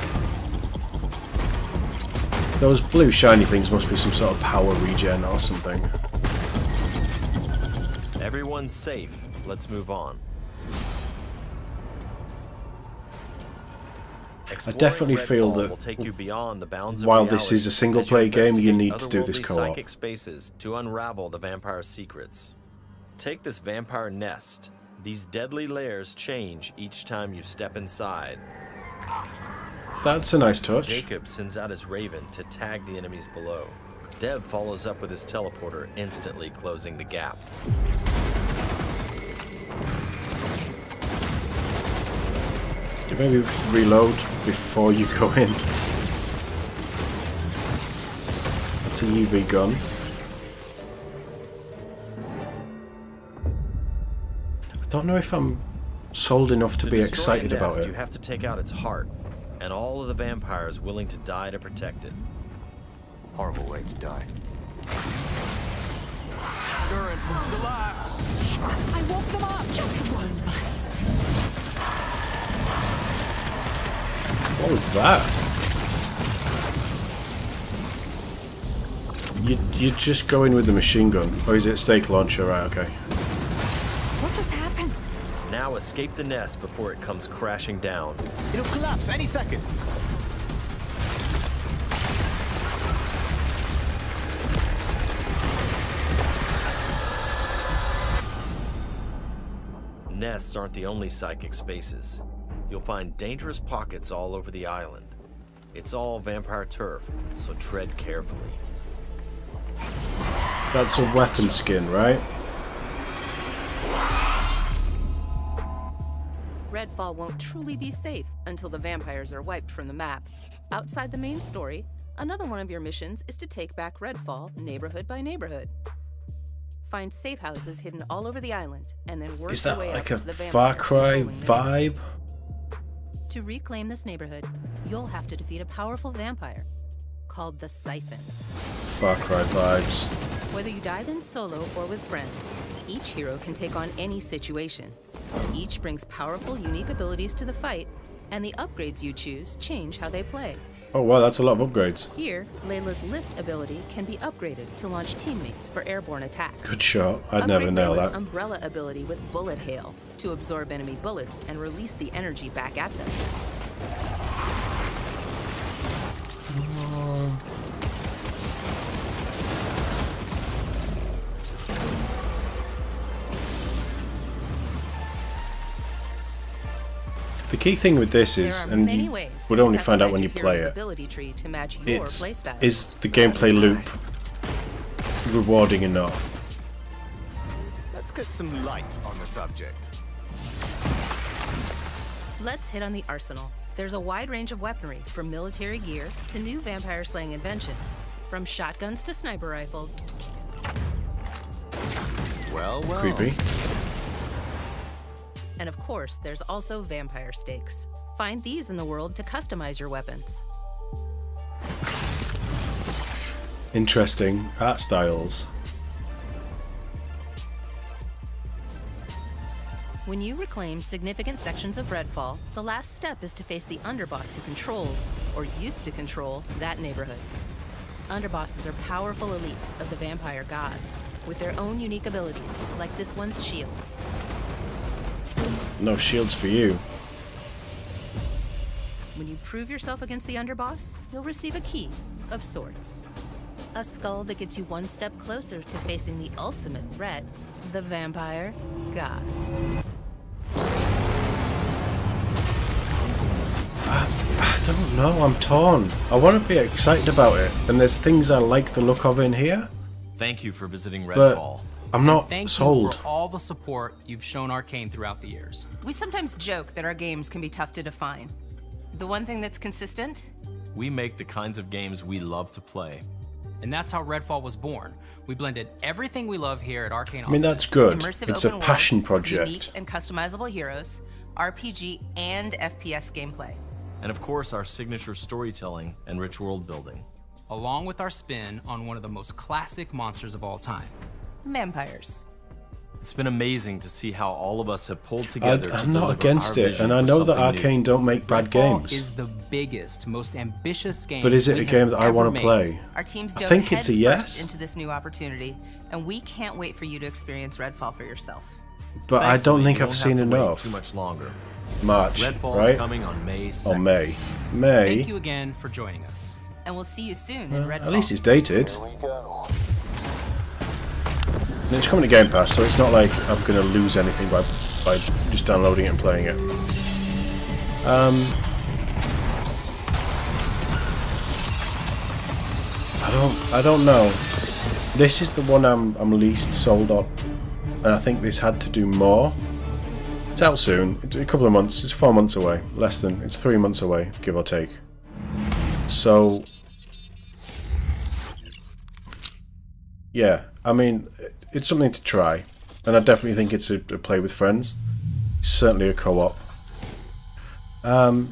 Those blue shiny things must be some sort of power regen or something. Everyone's safe. Let's move on. I definitely feel that will take you beyond the bounds of while this is a single player game, you need to do this otherworldly co-op. psychic spaces to unravel the vampire's secrets. Take this vampire nest. These deadly layers change each time you step inside. That's a nice touch. Jacob sends out his raven to tag the enemies below. Dev follows up with his teleporter, instantly closing the gap. You maybe reload before you go in. That's a UV gun. I don't know if I'm sold enough to be excited about it. You have to take out its heart, and all of the vampires willing to die to protect it. Horrible way to die. Stirring the life. I woke them up. Just one bite. What was that? You just go in with the machine gun, or is it a stake launcher? Right, okay. What just happened? Now escape the nest before it comes crashing down. It'll collapse any second. Nests aren't the only psychic spaces. You'll find dangerous pockets all over the island. It's all vampire turf, so tread carefully. That's a weapon skin, right? Redfall won't truly be safe until the vampires are wiped from the map. Outside the main story, another one of your missions is to take back Redfall neighborhood by neighborhood. Find safe houses hidden all over the island, and then work your way up to the vampires. Far Cry vibe? To reclaim this neighborhood, you'll have to defeat a powerful vampire called the Siphon. Far Cry vibes. Whether you dive in solo or with friends, each hero can take on any situation. Each brings powerful, unique abilities to the fight, and the upgrades you choose change how they play. Oh wow, that's a lot of upgrades. Here, Layla's lift ability can be upgraded to launch teammates for airborne attacks. Good shot. I'd never nail Layla's that. umbrella ability with bullet hail to absorb enemy bullets and release the energy back at them. The key thing with this is, and you would only find out when you play it, is the gameplay loop rewarding enough? Let's get some light on the subject. Let's hit on the arsenal. There's a wide range of weaponry, from military gear to new vampire slaying inventions, from shotguns to sniper rifles. Well. Creepy. And of course, there's also vampire stakes. Find these in the world to customize your weapons. Interesting art styles. When you reclaim significant sections of Redfall, the last step is to face the underboss who controls, or used to control, that neighborhood. Underbosses are powerful elites of the vampire gods, with their own unique abilities, like this one's shield. No shields for you. When you prove yourself against the underboss, you'll receive a key of sorts. A skull that gets you one step closer to facing the ultimate threat, the vampire gods. I don't know, I'm torn. I want to be excited about it, and there's things I like the look of in here. Thank you for visiting But Redfall. I'm not Thank sold. you for all the support you've shown Arcane throughout the years. We sometimes joke that our games can be tough to define. The one thing that's consistent? We make the kinds of games we love to play. And that's how Redfall was born. We blended everything we love here at Arcane. I mean, that's good. Immersive It's a open passion worlds, project. Unique and customizable heroes, RPG and FPS gameplay. And of course, our signature storytelling and rich world building. Along with our spin on one of the most classic monsters of all time. Vampires. It's been amazing to see how all of us have pulled together to I'm not deliver against our it, vision and I for know that something Arcane new. don't make bad Redfall games. is the biggest, most ambitious game. But is it we a game have that I ever want to made. play? Our teams I dove think it's a head yes. first into this new opportunity, and we can't wait for you to experience Redfall for yourself. But I don't Thankfully, think you I've won't seen have to wait enough. too much longer. March, Redfall's right? coming on May 2nd. Or May. May. Thank you again for joining us. And we'll see you soon in Redfall. At least it's dated. And it's coming to Game Pass, so it's not like I'm going to lose anything by just downloading it and playing it. I don't know. This is the one I'm least sold on, and I think this had to do more. It's out soon. It's a couple of months. It's 4 months away. Less than. It's 3 months away, give or take. So, yeah. I mean, it's something to try, and I definitely think it's a play with friends. It's certainly a co-op.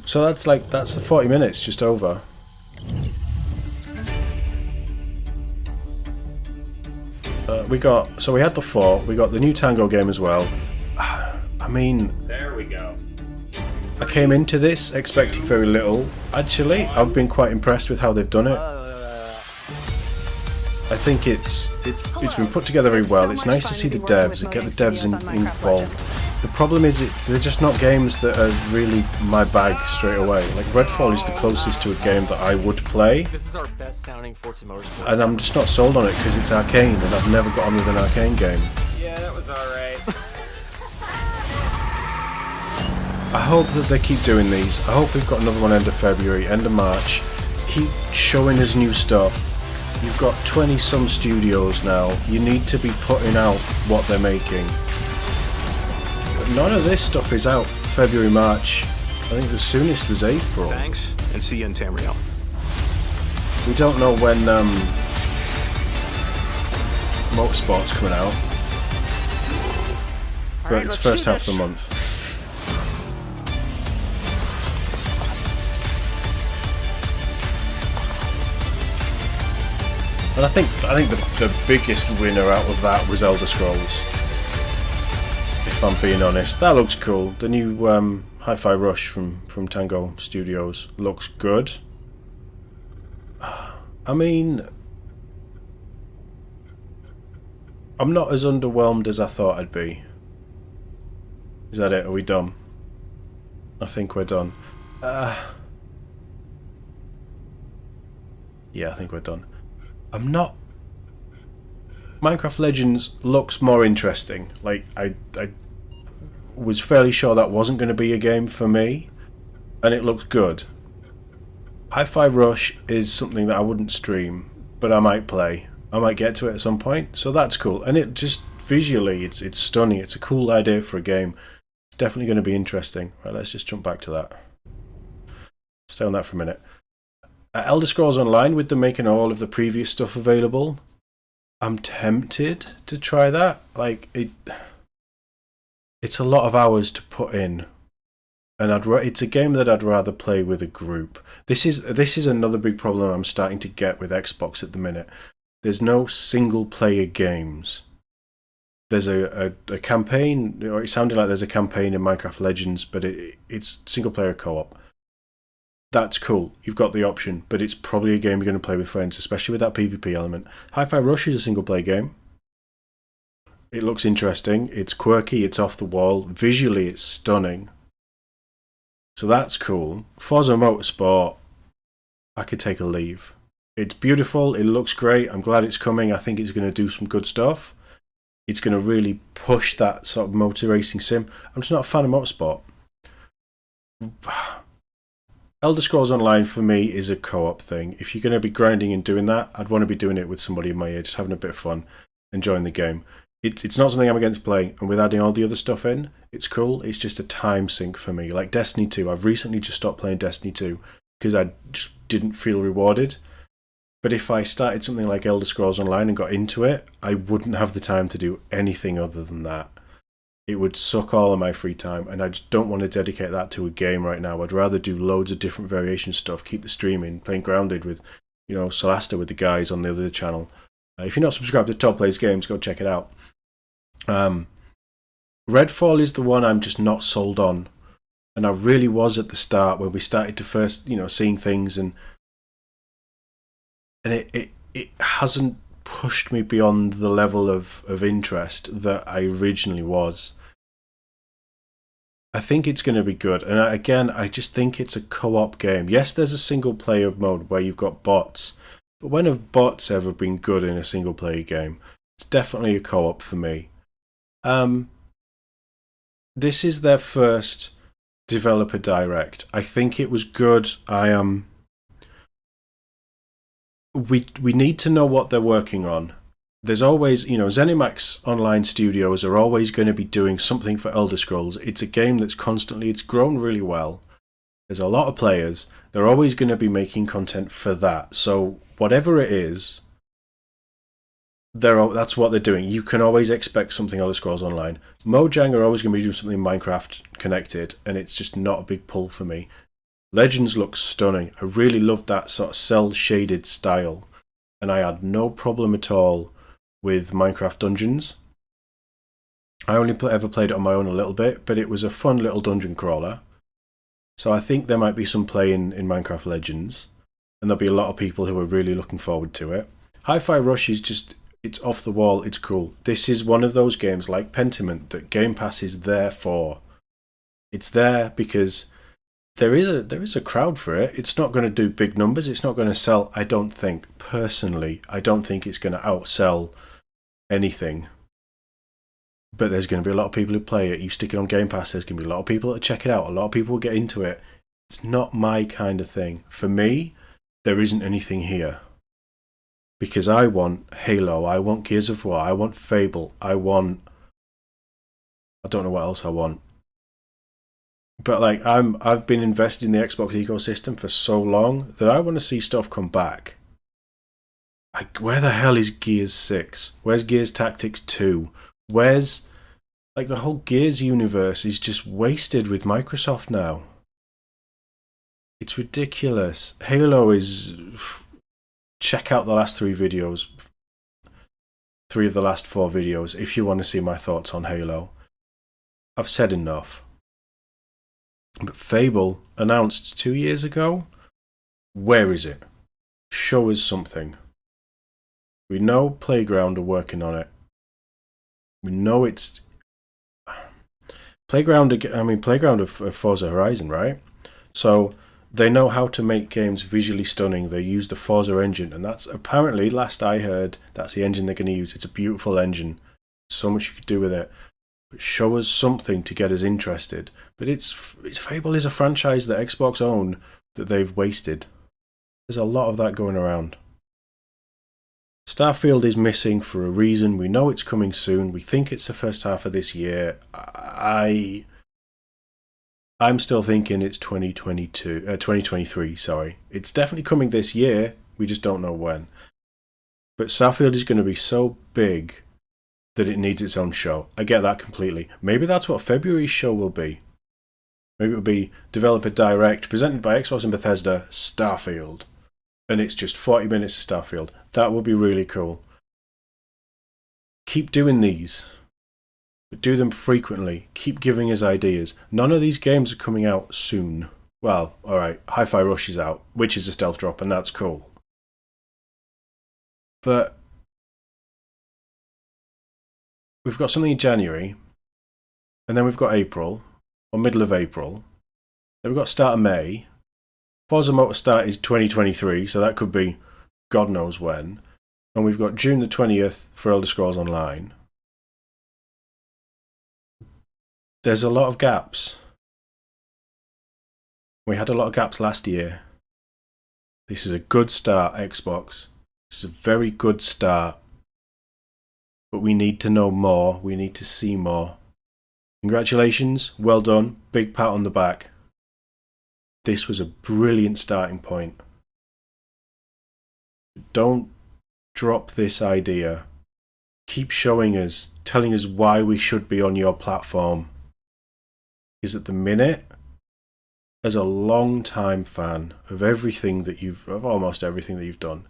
So that's the 40 minutes just over. We had the 4. We got the new Tango game as well. I mean, there we go. I came into this expecting very little. Actually, I've been quite impressed with how they've done it. I think it's been put together very well. It's nice to see the devs and get the devs involved. The problem is they're just not games that are really my bag straight away. Like Redfall is the closest to a game that I would play, This is our best sounding Forza Motorsport. and I'm just not sold on it because it's Arcane, and I've never got on with an Arcane game. Yeah, that was alright. I hope that they keep doing these. I hope we've got another one end of February, end of March. Keep showing us new stuff. You've got 20-some studios now. You need to be putting out what they're making. But none of this stuff is out February, March. I think the soonest was April. Thanks, and see you in Tamriel. We don't know when Motorsport's coming out. But it's first half of the month. And I think the biggest winner out of that was Elder Scrolls. If I'm being honest, that looks cool. The new Hi-Fi Rush from Tango Studios looks good. I mean, I'm not as underwhelmed as I thought I'd be. Is that it? Are we done? I think we're done. Yeah, I think we're done. I'm not... Minecraft Legends looks more interesting. Like, I was fairly sure that wasn't going to be a game for me, and it looks good. Hi-Fi Rush is something that I wouldn't stream, but I might play. I might get to it at some point, so that's cool. And it just, visually, it's stunning. It's a cool idea for a game. It's definitely going to be interesting. Right, let's just jump back to that. Stay on that for a minute. Elder Scrolls Online, with them making all of the previous stuff available, I'm tempted to try that. Like, it's a lot of hours to put in, and it's a game that I'd rather play with a group. This is another big problem I'm starting to get with Xbox at the minute. There's no single player games. There's a campaign, or it sounded like there's a campaign in Minecraft Legends, but it's single player co-op. That's cool, you've got the option, but it's probably a game you're going to play with friends, especially with that PvP element. Hi-Fi Rush is a single player game. It looks interesting, it's quirky, it's off the wall, visually it's stunning. So that's cool. Forza Motorsport, I could take a leave. It's beautiful, it looks great, I'm glad it's coming, I think it's going to do some good stuff. It's going to really push that sort of motor racing sim. I'm just not a fan of motorsport. Elder Scrolls Online for me is a co-op thing. If you're going to be grinding and doing that, I'd want to be doing it with somebody in my ear, just having a bit of fun, enjoying the game. It's not something I'm against playing, and with adding all the other stuff in, it's cool. It's just a time sink for me. Like Destiny 2, I've recently just stopped playing Destiny 2 because I just didn't feel rewarded. But if I started something like Elder Scrolls Online and got into it, I wouldn't have the time to do anything other than that. It would suck all of my free time, and I just don't want to dedicate that to a game right now. I'd rather do loads of different variation stuff, keep the streaming, playing Grounded with, Solasta with the guys on the other channel. If you're not subscribed to Todd Plays Games, go check it out. Redfall is the one I'm just not sold on, and I really was at the start when we started to first, seeing things, and it hasn't pushed me beyond the level of interest that I originally was. I think it's going to be good, and I just think it's a co-op game. Yes, there's a single player mode where you've got bots, but when have bots ever been good in a single player game? It's definitely a co-op for me. This is their first developer direct. I think it was good. We need to know what they're working on. There's always, ZeniMax Online Studios are always going to be doing something for Elder Scrolls. It's a game that's it's grown really well. There's a lot of players. They're always going to be making content for that. So whatever it is, that's what they're doing. You can always expect something Elder Scrolls Online. Mojang are always going to be doing something Minecraft connected, and it's just not a big pull for me. Legends looks stunning. I really loved that sort of cel-shaded style, and I had no problem at all with Minecraft Dungeons. I only ever played it on my own a little bit, but it was a fun little dungeon crawler. So I think there might be some play in Minecraft Legends, and there'll be a lot of people who are really looking forward to it. Hi-Fi Rush is just, it's off the wall, it's cool. This is one of those games like Pentiment that Game Pass is there for. It's there because there is a crowd for it. It's not going to do big numbers. It's not going to sell, I don't think. Personally, I don't think it's going to outsell anything. But there's going to be a lot of people who play it. You stick it on Game Pass, there's going to be a lot of people that check it out. A lot of people will get into it. It's not my kind of thing. For me, there isn't anything here. Because I want Halo, I want Gears of War, I want Fable, I don't know what else I want. But like I've been invested in the Xbox ecosystem for so long that I want to see stuff come back. Where the hell is Gears 6? Where's Gears Tactics 2? Where's the whole Gears universe is just wasted with Microsoft now. It's ridiculous. Halo is, check out the last 3 videos. 3 of the last 4 videos if you want to see my thoughts on Halo. I've said enough. But Fable, announced 2 years ago, where is it? show us something. We know Playground are working on it. We know it's Playground of Forza Horizon, right? So they know how to make games visually stunning. They use the Forza engine, and that's apparently, last I heard, that's the engine they're going to use. It's a beautiful engine. So much you could do with it. But show us something to get us interested. But it's Fable is a franchise that Xbox own that they've wasted. There's a lot of that going around. Starfield is missing for a reason. We know it's coming soon. We think it's the first half of this year. I'm still thinking it's 2023, sorry. It's definitely coming this year. We just don't know when. But Starfield is going to be so big that it needs its own show. I get that completely. Maybe that's what February's show will be. Maybe it'll be Developer Direct, presented by Xbox and Bethesda, Starfield. And it's just 40 minutes of Starfield. That would be really cool. Keep doing these. But do them frequently. Keep giving us ideas. None of these games are coming out soon. Well, alright, Hi-Fi Rush is out, which is a stealth drop, and that's cool. But we've got something in January, and then we've got April, or middle of April. Then we've got start of May. Forza Motorsport is 2023, so that could be God knows when. And we've got June the 20th for Elder Scrolls Online. There's a lot of gaps. We had a lot of gaps last year. This is a good start, Xbox. This is a very good start. But we need to know more. We need to see more. Congratulations. Well done. Big pat on the back. This was a brilliant starting point. Don't drop this idea. Keep showing us, telling us why we should be on your platform. Because at the minute, as a long-time fan of almost everything that you've done,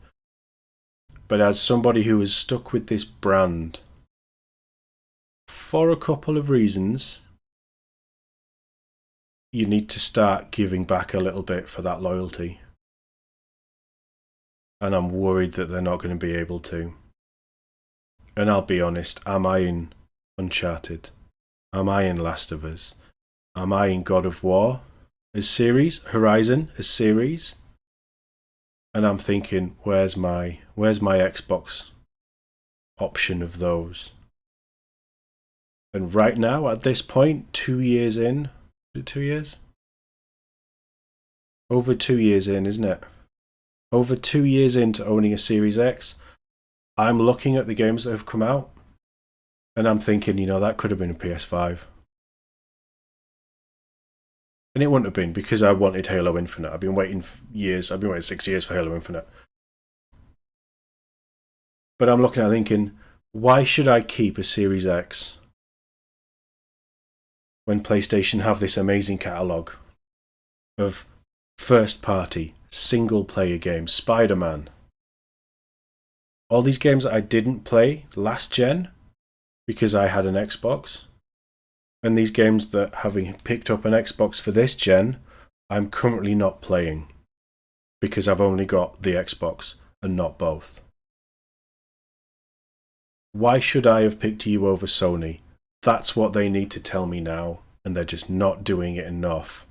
but as somebody who has stuck with this brand for a couple of reasons, you need to start giving back a little bit for that loyalty. And I'm worried that they're not going to be able to. And I'll be honest, am I in Uncharted? Am I in Last of Us? Am I in God of War as series? Horizon as series? And I'm thinking, where's my Xbox option of those? And right now, at this point, 2 years in, is it 2 years? Over 2 years in, isn't it? Over 2 years into owning a Series X, I'm looking at the games that have come out, and I'm thinking, that could have been a PS5. And it wouldn't have been, because I wanted Halo Infinite. I've been waiting 6 years for Halo Infinite. But I'm looking at it thinking, why should I keep a Series X when PlayStation have this amazing catalogue of first-party, single-player games? Spider-Man. All these games that I didn't play last gen because I had an Xbox. And these games that, having picked up an Xbox for this gen, I'm currently not playing. Because I've only got the Xbox and not both. Why should I have picked you over Sony? That's what they need to tell me now, and they're just not doing it enough.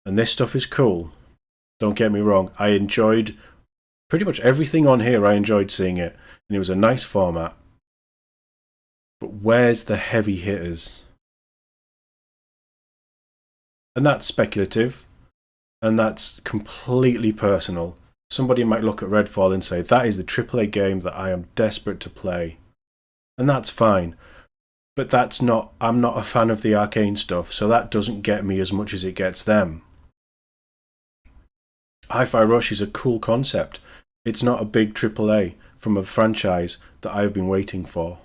And this stuff is cool. Don't get me wrong, I enjoyed pretty much everything on here. I enjoyed seeing it, and it was a nice format. But where's the heavy hitters? And that's speculative, and that's completely personal. Somebody might look at Redfall and say, that is the AAA game that I am desperate to play. And that's fine. But I'm not a fan of the arcane stuff, so that doesn't get me as much as it gets them. Hi-Fi Rush is a cool concept. It's not a big AAA from a franchise that I've been waiting for.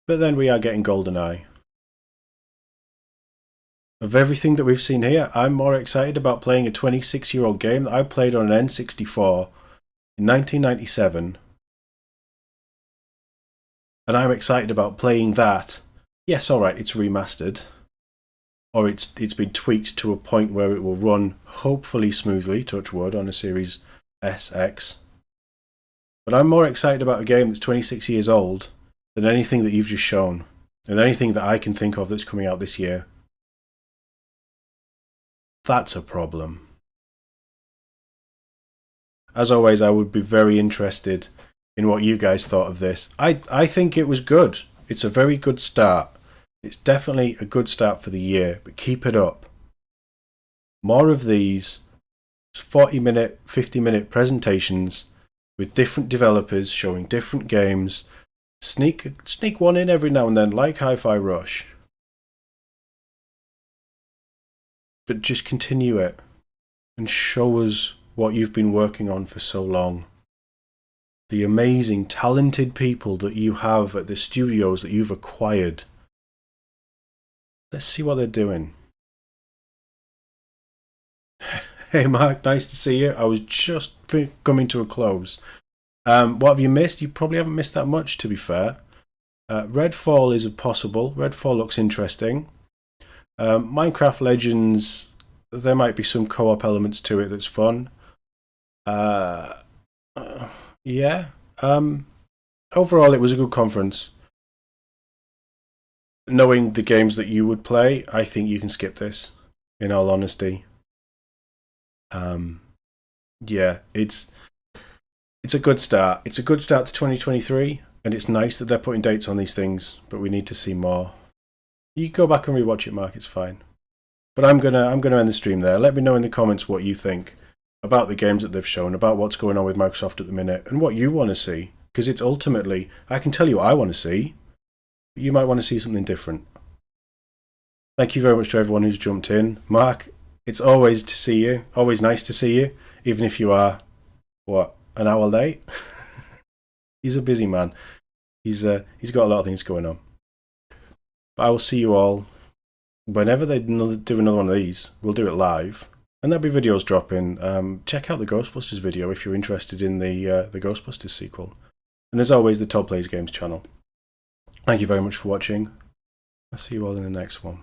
But then we are getting GoldenEye. Of everything that we've seen here, I'm more excited about playing a 26-year-old game that I played on an N64 in 1997. And I'm excited about playing that. Yes, alright, it's remastered. or it's been tweaked to a point where it will run hopefully smoothly, touch wood, on a Series SX. But I'm more excited about a game that's 26 years old than anything that you've just shown, and anything that I can think of that's coming out this year. That's a problem. As always, I would be very interested in what you guys thought of this. I think it was good. It's a very good start. It's definitely a good start for the year, but keep it up. More of these 40-minute, 50-minute presentations with different developers showing different games. Sneak one in every now and then, like Hi-Fi Rush. But just continue it and show us what you've been working on for so long. The amazing, talented people that you have at the studios that you've acquired. Let's see what they're doing. Hey Mark, nice to see you. I was just coming to a close. What have you missed? You probably haven't missed that much, to be fair. Redfall is possible. Redfall looks interesting. Minecraft Legends, there might be some co-op elements to it that's fun. Yeah. Overall, it was a good conference. Knowing the games that you would play, I think you can skip this, in all honesty. Yeah, it's a good start. It's a good start to 2023, and it's nice that they're putting dates on these things, but we need to see more. You go back and rewatch it, Mark, it's fine. But I'm gonna end the stream there. Let me know in the comments what you think about the games that they've shown, about what's going on with Microsoft at the minute, and what you want to see. Because it's ultimately, I can tell you what I want to see, but you might want to see something different. Thank you very much to everyone who's jumped in. Mark, it's always to see you. Always nice to see you, even if you are, an hour late? He's a busy man. He's got a lot of things going on. But I will see you all whenever they do another one of these. We'll do it live, and there'll be videos dropping. Check out the Ghostbusters video if you're interested in the Ghostbusters sequel. And there's always the TOD Plays Games channel. Thank you very much for watching. I'll see you all in the next one.